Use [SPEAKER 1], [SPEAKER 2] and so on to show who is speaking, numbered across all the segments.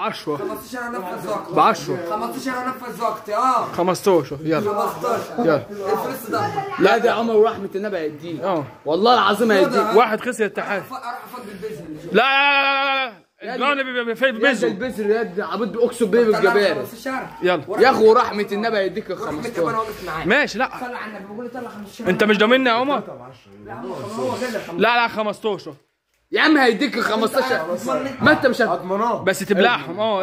[SPEAKER 1] 10
[SPEAKER 2] 15 انفذ وقتي
[SPEAKER 1] ب 10
[SPEAKER 2] 15 انفذ وقتي
[SPEAKER 1] 15 يلا
[SPEAKER 2] 15
[SPEAKER 1] يلا
[SPEAKER 2] الفلوس ده
[SPEAKER 3] لا ده عمر ورحمة النبي هيديك والله العظيم هيديك.
[SPEAKER 1] واحد خسر التحدي.
[SPEAKER 2] اروح افضل البيزنس.
[SPEAKER 1] لا الجانب في
[SPEAKER 3] يد
[SPEAKER 1] بيزو
[SPEAKER 3] البذر يد عبد اقسم بالله بالجبارة.
[SPEAKER 2] 15
[SPEAKER 1] يلا
[SPEAKER 3] يا اخو ورحمة النبي هيديك ال
[SPEAKER 2] كمان
[SPEAKER 3] 15.
[SPEAKER 2] واقف معاك.
[SPEAKER 1] ماشي. لا
[SPEAKER 2] طلع على النبي بقول لي طلع 15.
[SPEAKER 1] انت مش ضامنني يا عمر.
[SPEAKER 2] لا هو كده
[SPEAKER 1] لا 15
[SPEAKER 3] يا عم هيديك ال 15. ما انت مش
[SPEAKER 1] بس تبلعهم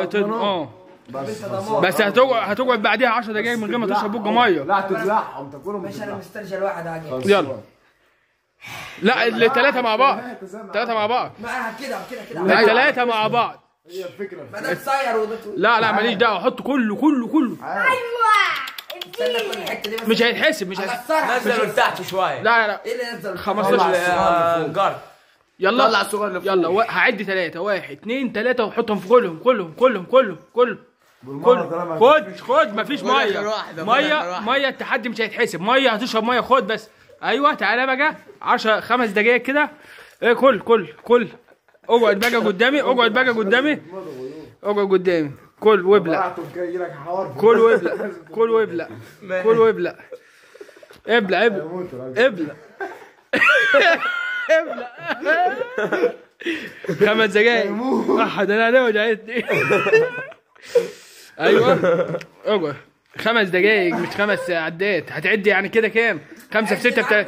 [SPEAKER 1] بس هتقعد بعديها 10 دقايق من غير ما تشرب بقى ميه.
[SPEAKER 4] لا تبلعهم تاكلهم.
[SPEAKER 2] ماشي انا مسترجل واحد عاجل.
[SPEAKER 1] يلا لا الثلاثه مع بعض. الثلاثه مع بعض.
[SPEAKER 2] معاها كده
[SPEAKER 1] الثلاثه مع بعض.
[SPEAKER 4] هي الفكره
[SPEAKER 2] ما ده قصير وده طويل.
[SPEAKER 1] لا ماليش دعوه. حط كله
[SPEAKER 2] استنى كل الحته دي بس.
[SPEAKER 1] مش هيتحسب. مش هيتحسب.
[SPEAKER 2] هكسرها.
[SPEAKER 5] نزل تحت شويه.
[SPEAKER 1] لا
[SPEAKER 2] ايه اللي نزل؟
[SPEAKER 1] 15
[SPEAKER 5] جارد.
[SPEAKER 1] يلا
[SPEAKER 3] طلع الصغير اللي فوق.
[SPEAKER 1] يلا هعد 3 1 2 3 وحطهم في كلهم. خد مفيش ميه التحدي مش هيتحسب. ميه هتشرب ميه. خد بس. ايوه تعالى بقى 10 5 دقايق كده. ايه كل اقعد بقى قدامي. كل وابلع. كل وابلع. ابلع 5 دقايق. احد انا وجعتني. ايوه اقعد 5 دقايق مش 5 عدات. هتعدي يعني كده كام؟ 5 في 6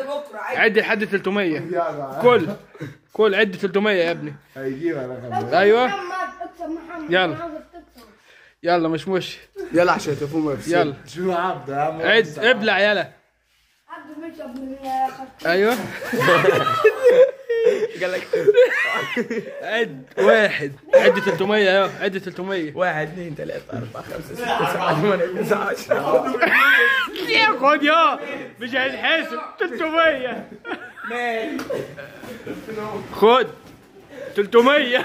[SPEAKER 1] عد لحد 300. كل عد 300 يا ابني.
[SPEAKER 4] هيجيب انا
[SPEAKER 1] ايوه يلا مش
[SPEAKER 3] يلا عشان تفهم ما يفسد.
[SPEAKER 1] يلا
[SPEAKER 4] شو عبد يا عم
[SPEAKER 1] عد ابلع يلا. ايوه
[SPEAKER 5] قال لك
[SPEAKER 1] عد 1 عد 300 اهو. عد 300
[SPEAKER 5] 1 2 3 4 5 6 7 8 9 10.
[SPEAKER 1] خد مش هيتحاسب 300. خد 300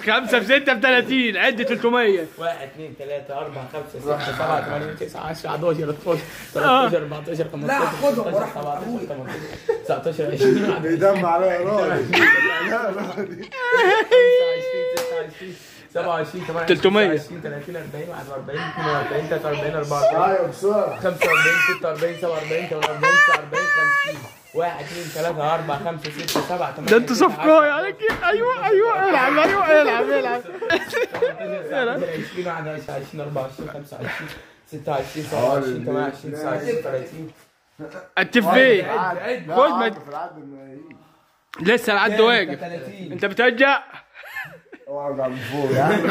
[SPEAKER 1] 5 في 6 ب 30. عد 300
[SPEAKER 5] 1 2 3 4 5 6 7 8 9 10 11 12 13 14 15
[SPEAKER 2] لا خدهم
[SPEAKER 5] 17 18 19 20
[SPEAKER 4] بيدم عليا راجل.
[SPEAKER 5] 27
[SPEAKER 1] 300
[SPEAKER 5] 30 40 41 42 43 44
[SPEAKER 4] ايوه بسرعه
[SPEAKER 5] 45 46 47 48 49 50 1 2 3 4 5 6 7 8
[SPEAKER 1] ده انتوا صفقاي عليك. ايوه العب
[SPEAKER 5] 20 21 24 25 26 27 28 29 30.
[SPEAKER 1] التفبيه. خد لسه العد واقف.
[SPEAKER 5] 30.
[SPEAKER 1] انت بترجع.
[SPEAKER 4] اوعى من فوق يعني.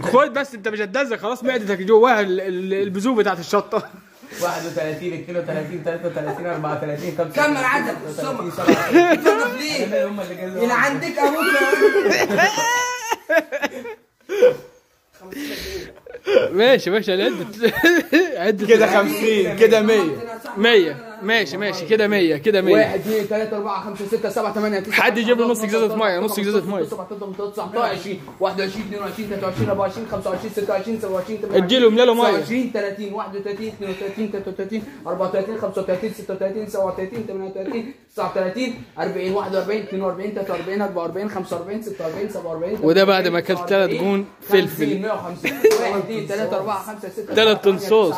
[SPEAKER 1] خد بس انت مش هتدزق خلاص. معدتك جواها البذور بتاعت الشطه.
[SPEAKER 5] 31 32 33 34 35
[SPEAKER 2] كمل عدد السمك. تصرف ليه؟
[SPEAKER 5] هم اللي قالوا
[SPEAKER 2] اللي عندك ابوك
[SPEAKER 1] ماشي عد
[SPEAKER 3] كده 50 كده 100.
[SPEAKER 1] ماشي كده 100
[SPEAKER 3] 1 2 3 4 5 6 7 8 9.
[SPEAKER 1] حد يجيب له نص ازازه ميه.
[SPEAKER 3] 19 21 22 23 24 25 26 27 28
[SPEAKER 1] اديله املاله ميه.
[SPEAKER 3] 29 30 31 32 33 34 35 36 37 38 39 40 41 42 43 44 45 46 47.
[SPEAKER 1] وده بعد ما اكلت 3 جون فلفل.
[SPEAKER 3] 150 1 2 3 4 5 6
[SPEAKER 1] 3 تنصوص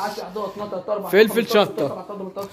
[SPEAKER 1] فلفل شطه.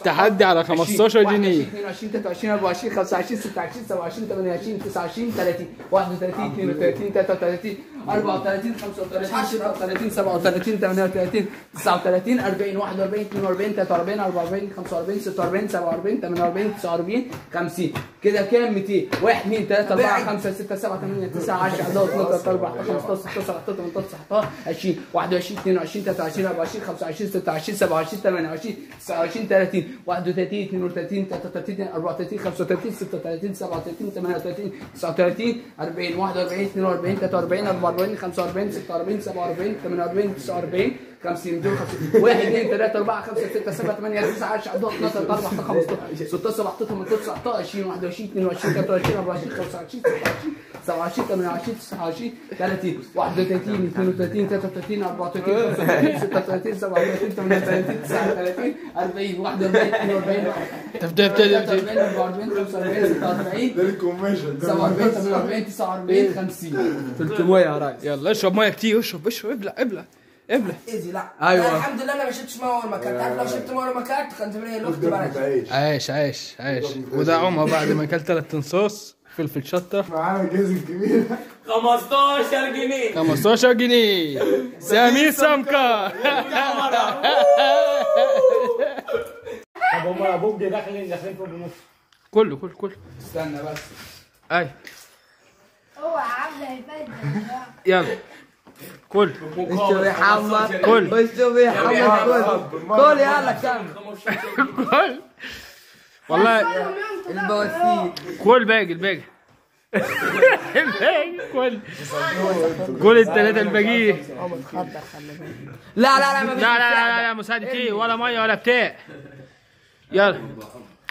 [SPEAKER 1] تحدي على 15 جنيه.
[SPEAKER 3] 22 23 24 25 26 27 28 29 30 31 32 33 34 35 36 37 38 39 40 41 42 43 44 45 46 47 48 49 50. كده كام 200. 1 2 3 4 5 6 7 8 9 10 11 12 14 15 16 17 18 19 20 21 22 23 24 25 26 27 28 29 30 31 32 33 34 35 36 37 38 39 40 41 42 43 44 45 46 47 48 49 50 250 1 2 3 4 5 6 7 8 9 10 11 12 13 14 15 16 17 18 19 20 21 22 23 24 25 26 27 28 29 30 31 32 33 34 35 36 37 38 39 40 41 42 43 44 45 46 50 300 يا راجل.
[SPEAKER 1] يلا اشرب ميه كتير، اشرب ابلع ابلع ابلع.
[SPEAKER 2] ايزي لا
[SPEAKER 3] أيوة.
[SPEAKER 2] أنا الحمد لله انا ما شربتش ميه ولا ما اكلت. عارف لو شربت ميه ولا ما اكلت كان زماني الوقت بلاش.
[SPEAKER 1] عايش عايش عايش. وده عمر بعد ما اكل 3 تنصاص فلفل شطه.
[SPEAKER 4] معانا الجاز الكبير
[SPEAKER 5] 15 جنيه
[SPEAKER 1] 15 جنيه سمير سمكه.
[SPEAKER 5] طب هم ابوك دي داخلين في النص.
[SPEAKER 1] كله
[SPEAKER 3] استنى بس.
[SPEAKER 1] اي
[SPEAKER 6] هو عامله يبدل.
[SPEAKER 1] يلا كل
[SPEAKER 3] اشرب يا حمد
[SPEAKER 1] كل
[SPEAKER 3] اشرب يا حمد كل يلا كمل.
[SPEAKER 1] كل والله
[SPEAKER 3] البواسير
[SPEAKER 1] كل باقي الباقي كل الثلاثه الباقيين.
[SPEAKER 3] لا لا لا ما
[SPEAKER 1] لا لا لا لا مساعدة ايه ولا ميه ولا بتاع.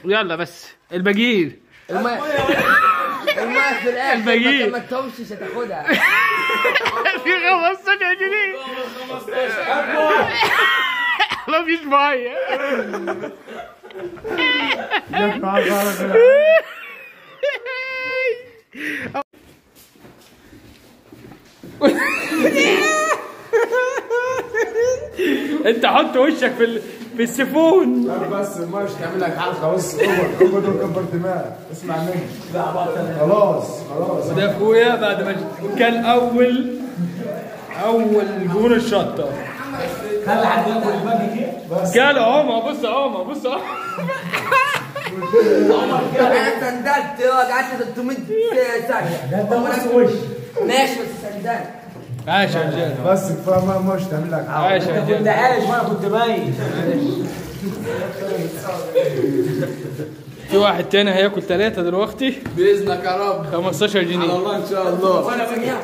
[SPEAKER 1] يلا بس الباقيين.
[SPEAKER 3] الماء في الاخر
[SPEAKER 1] الباقيين.
[SPEAKER 3] ما تهوش مش هتاخدها.
[SPEAKER 1] في 15 جنيه مفيش ميه. انت حط وشك في السيفون.
[SPEAKER 4] بس مش تعمل لك حلقه بس. اقعد وكبر دماغك اسمع مني. خلاص
[SPEAKER 1] ده اخويا بعد ما كان اول جون الشطه.
[SPEAKER 5] خلي حد ياكل الباقي كده.
[SPEAKER 1] قال عمر بص عمر
[SPEAKER 2] انا سندلت قعدت 300 ثانيه.
[SPEAKER 5] ده بص وش.
[SPEAKER 2] ماشي بس سندلت.
[SPEAKER 1] عايش يا رجال
[SPEAKER 4] بس كفايه ما مش تعمل لك حلقه.
[SPEAKER 1] عايش يا
[SPEAKER 5] كنت
[SPEAKER 1] رجال.
[SPEAKER 5] عايش وانا كنت باين.
[SPEAKER 1] في واحد تاني هياكل 3 دلوقتي
[SPEAKER 3] باذنك يا رب
[SPEAKER 1] 15 جنيه.
[SPEAKER 3] الله ان شاء الله.
[SPEAKER 2] وانا بنيام